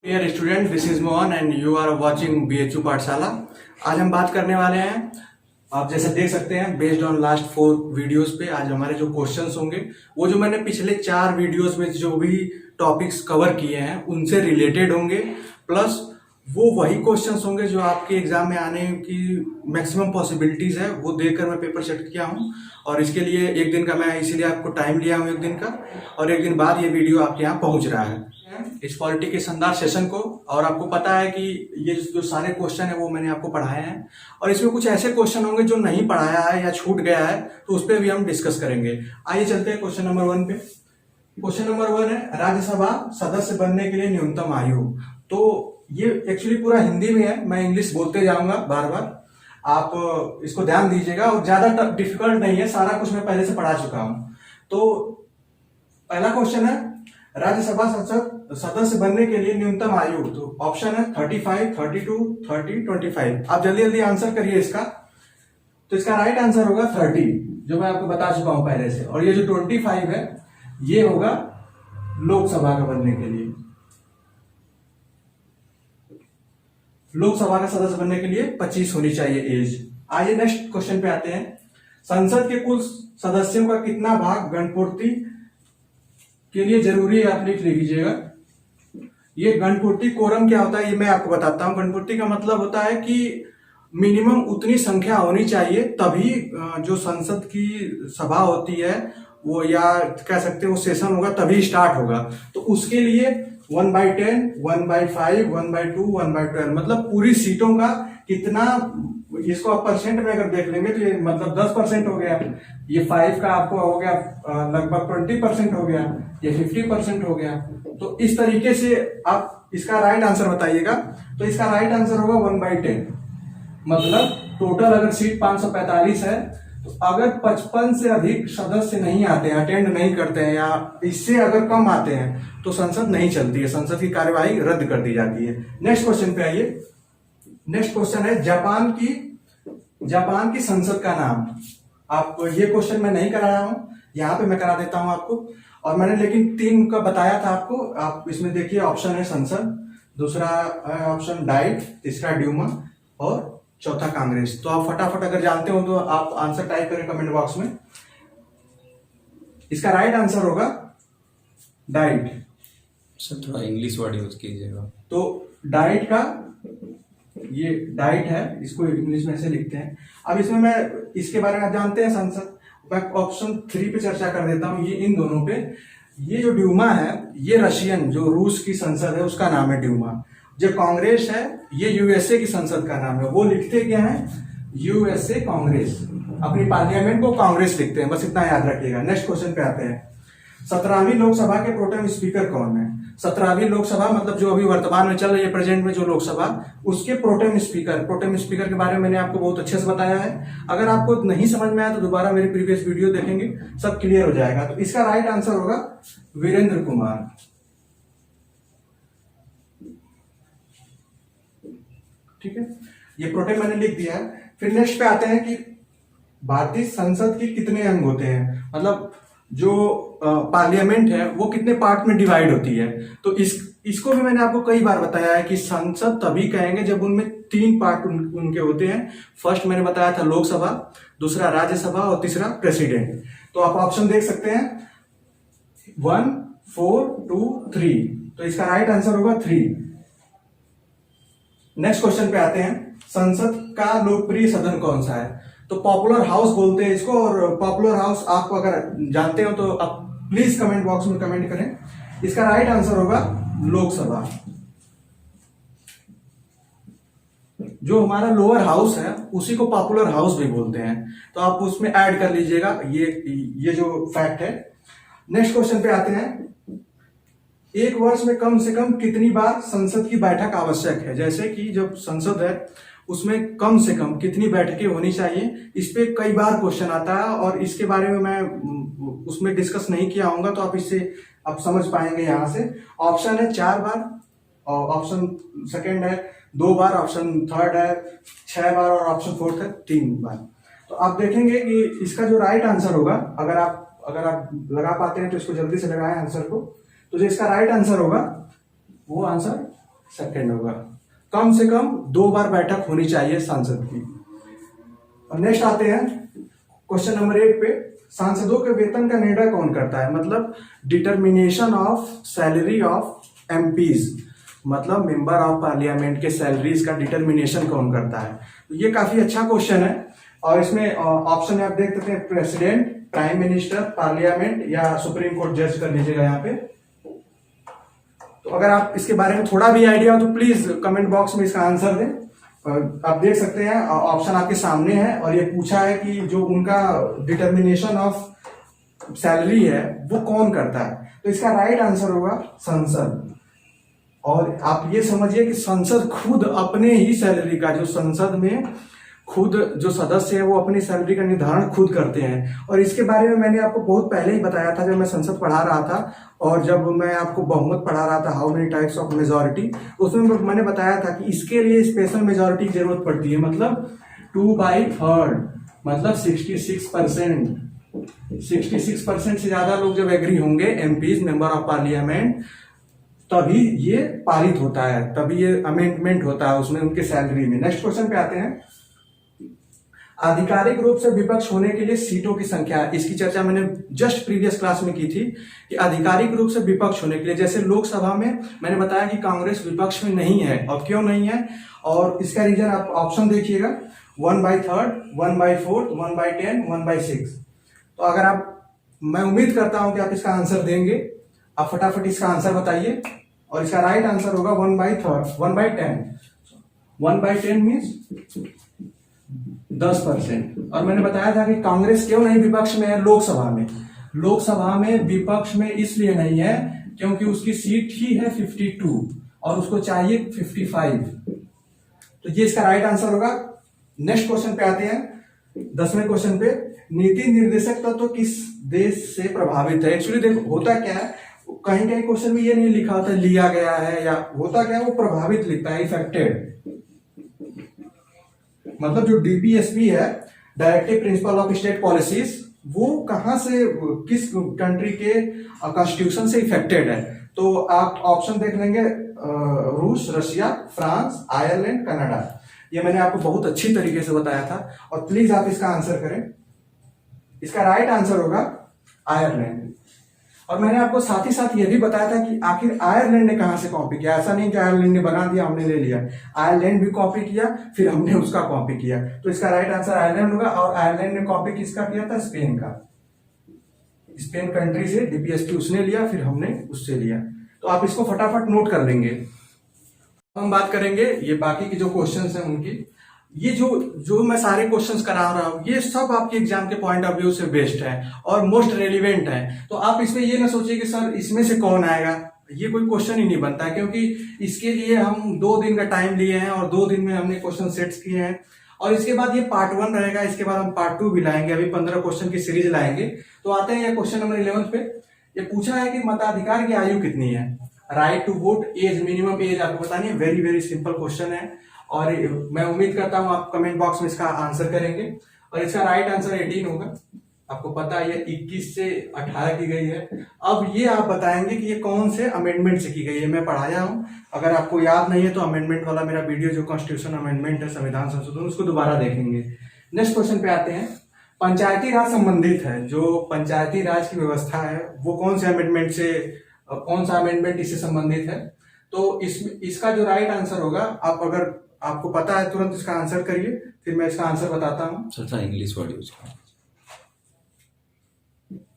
Dear student, this is Mohan and you are watching BHU Pathshala. आज हम बात करने वाले हैं, आप जैसे देख सकते हैं बेस्ड ऑन लास्ट 4 वीडियोस पे आज हमारे जो क्वेश्चंस होंगे वो जो मैंने पिछले 4 वीडियोस में जो भी टॉपिक्स कवर किए हैं उनसे रिलेटेड होंगे। प्लस वो वही क्वेश्चंस होंगे जो आपके एग्जाम में आने की मैक्सिमम पॉसिबिलिटीज है, वो देखकर मैं पेपर सेट किया हूँ। और इसके लिए एक दिन का मैं इसीलिए आपको टाइम लिया हूँ, एक दिन का, और एक दिन बाद ये वीडियो आपके यहाँ पहुंच रहा है इस पॉलिटी के शानदार सेशन को। और आपको पता है कि ये जो सारे क्वेश्चन है वो मैंने आपको पढ़ाए हैं, और इसमें कुछ ऐसे क्वेश्चन होंगे जो नहीं पढ़ाया है या छूट गया है, तो उस पर भी हम डिस्कस करेंगे। आइए चलते हैं क्वेश्चन नंबर 1 पे। क्वेश्चन नंबर 1 है राज्यसभा सदस्य बनने के लिए न्यूनतम आयु। तो ये एक्चुअली पूरा हिंदी में है, मैं इंग्लिश बोलते जाऊंगा बार बार, आप इसको ध्यान दीजिएगा। और ज्यादा डिफिकल्ट नहीं है, सारा कुछ मैं पहले से पढ़ा चुका हूं। तो पहला क्वेश्चन है राज्यसभा सदस्य बनने के लिए न्यूनतम आयु। तो ऑप्शन है 35, 32, 30, 25। आप जल्दी जल्दी आंसर करिए इसका। तो इसका राइट आंसर होगा 30, जो मैं आपको बता चुका हूं पहले से। और ये जो 25 है ये होगा लोकसभा का बनने के लिए, लोकसभा का सदस्य बनने के लिए 25 होनी चाहिए एज। आइए नेक्स्ट क्वेश्चन पे आते हैं। संसद के कुल सदस्यों का कितना भाग गणपूर्ति के लिए जरूरी है, आप लिख लीजिएगा। ये गणपूर्ति कोरम क्या होता है ये मैं आपको बताता हूं। गणपूर्ति का मतलब होता है कि मिनिमम उतनी संख्या होनी चाहिए तभी जो संसद की सभा होती है वो, या कह सकते हैं वो सेशन होगा तभी स्टार्ट होगा। तो उसके लिए 1/10, 1/5, 1/2, 1/12 मतलब पूरी सीटों का कितना, इसको आप परसेंट में अगर देख लेंगे तो ये मतलब 10% हो गया। ये 5 का आपको हो गया लगभग 20% हो गया, ये 50% हो गया। तो इस तरीके से आप इसका राइट आंसर बताइएगा। तो इसका राइट आंसर होगा 1/10। मतलब टोटल अगर सीट 545 है तो अगर 55 से अधिक सदस्य नहीं आते हैं, अटेंड नहीं करते हैं, या इससे अगर कम आते हैं तो संसद नहीं चलती है, संसद की कार्यवाही रद्द कर दी जाती है। नेक्स्ट क्वेश्चन पे आइए। नेक्स्ट क्वेश्चन है जापान की संसद का नाम। आप ये क्वेश्चन मैं नहीं करा रहा हूं, यहां पे मैं करा देता हूं आपको। और मैंने लेकिन 3 का बताया था आपको। आप इसमें देखिए, ऑप्शन है संसद, दूसरा ऑप्शन डाइट, तीसरा ड्यूमा और चौथा कांग्रेस। तो आप फटाफट अगर जानते हो तो आप आंसर टाइप करें कमेंट बॉक्स में। इसका राइट आंसर होगा डाइट। सर थोड़ा इंग्लिश वर्ड यूज कीजिएगा। तो डाइट का, ये डाइट है, इसको इंग्लिश में ऐसे लिखते हैं। अब इसमें मैं इसके बारे में आप जानते हैं संसद, मैं ऑप्शन 3 पे चर्चा कर देता हूं। ये इन दोनों पे, ये जो ड्यूमा है ये रशियन, जो रूस की संसद है उसका नाम है ड्यूमा। जो कांग्रेस है ये यूएसए की संसद का नाम है। वो लिखते क्या है, यूएसए कांग्रेस, अपनी पार्लियामेंट को कांग्रेस लिखते हैं, बस इतना याद रखिएगा। नेक्स्ट क्वेश्चन पे आते हैं। 17वीं लोकसभा के प्रोटेम स्पीकर कौन है? 17वीं लोकसभा मतलब जो अभी वर्तमान में चल रही है, प्रेजेंट में जो लोकसभा, उसके प्रोटेम स्पीकर के बारे में मैंने आपको बहुत अच्छे से बताया है। अगर आपको नहीं समझ में आया तो दोबारा मेरी प्रीवियस वीडियो देखेंगे, सब क्लियर हो जाएगा। तो इसका राइट आंसर होगा वीरेंद्र कुमार। ठीक है, ये प्रोटेम मैंने लिख दिया है। फिर नेक्स्ट पे आते हैं कि भारतीय संसद के कितने अंग होते हैं, मतलब जो पार्लियामेंट है वो कितने पार्ट में डिवाइड होती है। तो इसको भी मैंने आपको कई बार बताया है कि संसद तभी कहेंगे जब उनमें 3 पार्ट उनके होते हैं। फर्स्ट मैंने बताया था लोकसभा, दूसरा राज्यसभा और तीसरा प्रेसिडेंट। तो आप ऑप्शन देख सकते हैं 1, 4, 2, 3। तो इसका राइट आंसर होगा 3। नेक्स्ट क्वेश्चन पे आते हैं। संसद का लोकप्रिय सदन कौन सा है? तो पॉपुलर हाउस बोलते हैं इसको। और पॉपुलर हाउस आपको अगर जानते हो तो आप प्लीज कमेंट बॉक्स में कमेंट करें। इसका राइट आंसर होगा लोकसभा। जो हमारा लोअर हाउस है उसी को पॉपुलर हाउस भी बोलते हैं, तो आप उसमें ऐड कर लीजिएगा ये जो फैक्ट है। नेक्स्ट क्वेश्चन पे आते हैं। एक वर्ष में कम से कम कितनी बार संसद की बैठक आवश्यक है? जैसे कि जब संसद है उसमें कम से कम कितनी बैठकें होनी चाहिए, इस पे कई बार क्वेश्चन आता है, और इसके बारे में मैं उसमें डिस्कस नहीं किया होगा, तो आप इससे आप समझ पाएंगे यहां से। ऑप्शन है 4 बार, और ऑप्शन सेकंड है 2 बार, ऑप्शन थर्ड है 6 बार, और ऑप्शन फोर्थ है 3 बार। तो आप देखेंगे कि इसका जो राइट आंसर होगा, अगर आप लगा पाते हैं तो इसको जल्दी से लगाएं आंसर को। तो जो इसका राइट आंसर होगा वो आंसर सेकंड होगा। कम से कम 2 बार बैठक होनी चाहिए सांसद की। और नेक्स्ट आते हैं क्वेश्चन नंबर 8 पे। सांसदों के वेतन का निर्णय कौन करता है? मतलब determination of salary of MPs, मतलब मेंबर ऑफ पार्लियामेंट के सैलरीज का डिटर्मिनेशन कौन करता है? तो ये काफी अच्छा क्वेश्चन है। और इसमें ऑप्शन आप देख सकते हैं, प्रेसिडेंट, प्राइम मिनिस्टर, पार्लियामेंट या सुप्रीम कोर्ट जज कर लीजिएगा यहाँ पे। तो अगर आप इसके बारे में थोड़ा भी आइडिया हो तो प्लीज कमेंट बॉक्स में इसका आंसर दें। आप देख सकते हैं ऑप्शन आपके सामने है, और ये पूछा है कि जो उनका डिटर्मिनेशन ऑफ सैलरी है वो कौन करता है? तो इसका राइट आंसर होगा संसद। और आप ये समझिए कि संसद खुद अपने ही सैलरी का, जो संसद में खुद जो सदस्य है वो अपनी सैलरी का निर्धारण खुद करते हैं। और इसके बारे में मैंने आपको बहुत पहले ही बताया था जब मैं संसद पढ़ा रहा था, और जब मैं आपको बहुमत पढ़ा रहा था, how many types of majority, उसमें मैंने बताया था कि इसके लिए स्पेशल मेजोरिटी की जरूरत पड़ती है। मतलब 2/3, मतलब 66%। 66% से ज्यादा लोग जब एग्री होंगे, एमपीज, मेंबर ऑफ पार्लियामेंट, तभी ये पारित होता है, तभी ये अमेंडमेंट होता है उसमें उनके सैलरी में। नेक्स्ट क्वेश्चन पे आते हैं। आधिकारिक रूप से विपक्ष होने के लिए सीटों की संख्या, इसकी चर्चा मैंने जस्ट प्रीवियस क्लास में की थी कि आधिकारिक रूप से विपक्ष होने के लिए, जैसे लोकसभा में मैंने बताया कि कांग्रेस विपक्ष में नहीं है। और क्यों नहीं है? और इसका रीजन आप ऑप्शन देखिएगा, 1/3, 1/4, 1/10, 1/6। तो अगर आप, मैं उम्मीद करता हूं कि आप इसका आंसर देंगे। आप फटाफट इसका आंसर बताइए। और इसका राइट आंसर होगा 1/3, 1/10। 1/10 मीन्स 10%। और मैंने बताया था कि कांग्रेस क्यों नहीं विपक्ष में है लोकसभा में? लोकसभा में विपक्ष में इसलिए नहीं है क्योंकि उसकी सीट ही है 52 और उसको चाहिए 55। तो ये इसका राइट आंसर होगा। नेक्स्ट क्वेश्चन पे आते हैं, 10वें क्वेश्चन पे। नीति निर्देशक तत्व तो किस देश से प्रभावित है? एक्चुअली देखो होता क्या है, कहीं कहीं क्वेश्चन में ये नहीं लिखा होता लिया गया है, या होता क्या है वो प्रभावित लिखता है, इफेक्टेड। मतलब जो डीपीएसपी है, directive principle of state policies, वो कहां से, किस कंट्री के कॉन्स्टिट्यूशन से इफेक्टेड है? तो आप ऑप्शन देख लेंगे, रूस, रशिया, फ्रांस, आयरलैंड, कनाडा। ये मैंने आपको बहुत अच्छी तरीके से बताया था, और प्लीज आप इसका आंसर करें। इसका राइट आंसर होगा आयरलैंड। और मैंने आपको साथ ही साथ ये भी बताया था कि आखिर आयरलैंड ने कहां से कॉपी किया। ऐसा नहीं कि आयरलैंड ने बना दिया हमने ले लिया, आयरलैंड भी कॉपी किया, फिर हमने उसका कॉपी किया। तो इसका राइट आंसर आयरलैंड होगा। और आयरलैंड ने कॉपी किसका किया था? स्पेन का। स्पेन कंट्री से डीपीएसपी उसने लिया, फिर हमने उससे लिया। तो आप इसको फटाफट नोट कर लेंगे। हम बात करेंगे ये बाकी के जो क्वेश्चंस हैं उनकी। ये जो मैं सारे क्वेश्चंस करा रहा हूं, ये सब आपके एग्जाम के पॉइंट ऑफ व्यू से बेस्ट है और मोस्ट रेलिवेंट है। तो आप इसमें ये ना सोचिए कि सर इसमें से कौन आएगा, ये कोई क्वेश्चन ही नहीं बनता है, क्योंकि इसके लिए हम 2 दिन का टाइम लिए हैं और 2 दिन में हमने क्वेश्चन सेट्स किए हैं। और इसके बाद ये पार्ट 1 रहेगा, इसके बाद हम पार्ट 2 भी लाएंगे, अभी 15 क्वेश्चन की सीरीज लाएंगे। तो आते हैं ये क्वेश्चन नंबर 11 पे। ये पूछा है कि मताधिकार की आयु कितनी है? Right to vote age, minimum age आपको बतानी है। वेरी वेरी सिंपल क्वेश्चन है, और मैं उम्मीद करता हूं आप कमेंट बॉक्स में इसका आंसर करेंगे। और इसका राइट आंसर 18 होगा। आपको पता है ये 21 से 18 की गई है। अब ये आप बताएंगे कि ये कौन से अमेंडमेंट से की गई है। मैं पढ़ाया हूं, अगर आपको याद नहीं है तो अमेंडमेंट वाला मेरा वीडियो जो कॉन्स्टिट्यूशन अमेंडमेंट है, संविधान संशोधन, उसको दोबारा देखेंगे। नेक्स्ट क्वेश्चन पे आते हैं। पंचायती राज संबंधित है, जो पंचायती राज की व्यवस्था है वो कौन से अमेंडमेंट से, कौन सा अमेंडमेंट इससे संबंधित है? तो इसका जो राइट आंसर होगा, आप अगर आपको पता है तुरंत इसका आंसर करिए, फिर मैं इसका आंसर बताता हूं। सर था इंग्लिश वर्ड यूज कर।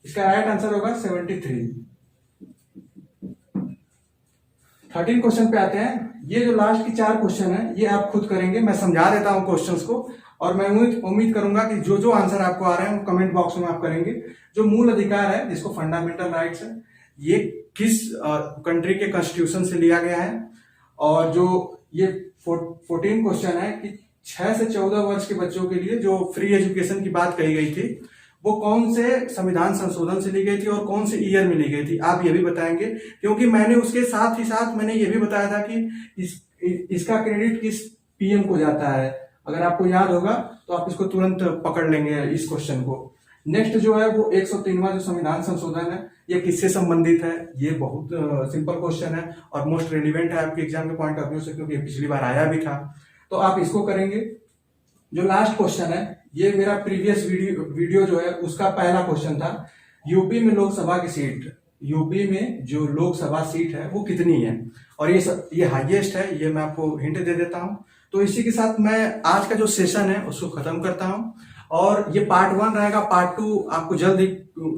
इसका राइट आंसर होगा 73। 13 क्वेश्चन पे आते हैं। ये जो लास्ट की 4 क्वेश्चन है ये आप खुद करेंगे, मैं समझा देता हूं क्वेश्चंस को, और मैं उम्मीद करूंगा कि जो आंसर आपको आ रहे हैं वो कमेंट बॉक्स में आप करेंगे। जो मूल अधिकार है, जिसको फंडामेंटल राइट्स है, ये किस कंट्री के कॉन्स्टिट्यूशन से लिया गया है? और जो ये 14 क्वेश्चन है कि 6 से 14 वर्ष के बच्चों के लिए जो फ्री एजुकेशन की बात कही गई थी, वो कौन से संविधान संशोधन से ली गई थी और कौन से ईयर में ली गई थी? आप ये भी बताएंगे, क्योंकि मैंने उसके साथ ही साथ मैंने ये भी बताया था कि इसका क्रेडिट किस पीएम को जाता है। अगर आपको याद होगा तो आप इसको तुरंत पकड़ लेंगे इस क्वेश्चन को। नेक्स्ट जो है वो 103वां जो संविधान संशोधन है, ये किससे संबंधित है, ये बहुत सिंपल क्वेश्चन है और मोस्ट रेलिवेंट है आपके एग्जाम के पॉइंट ऑफ व्यू से, क्योंकि ये पिछली बार आया भी था। तो आप इसको करेंगे। जो लास्ट क्वेश्चन है, ये मेरा प्रीवियस वीडियो जो है उसका पहला क्वेश्चन था, यूपी में लोकसभा की सीट, यूपी में जो लोकसभा सीट है वो कितनी है, और ये हाईएस्ट है, ये मैं आपको हिंट दे देता हूं। तो इसी के साथ मैं आज का जो सेशन है उसको खत्म करता हूं, और ये पार्ट 1 रहेगा। पार्ट 2 आपको जल्द ही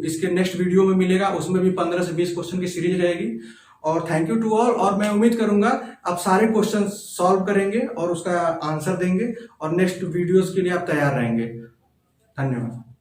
इसके नेक्स्ट वीडियो में मिलेगा, उसमें भी 15 से 20 क्वेश्चन की सीरीज रहेगी। और थैंक यू टू ऑल, और मैं उम्मीद करूंगा आप सारे क्वेश्चन सॉल्व करेंगे और उसका आंसर देंगे, और नेक्स्ट वीडियोस के लिए आप तैयार रहेंगे। धन्यवाद।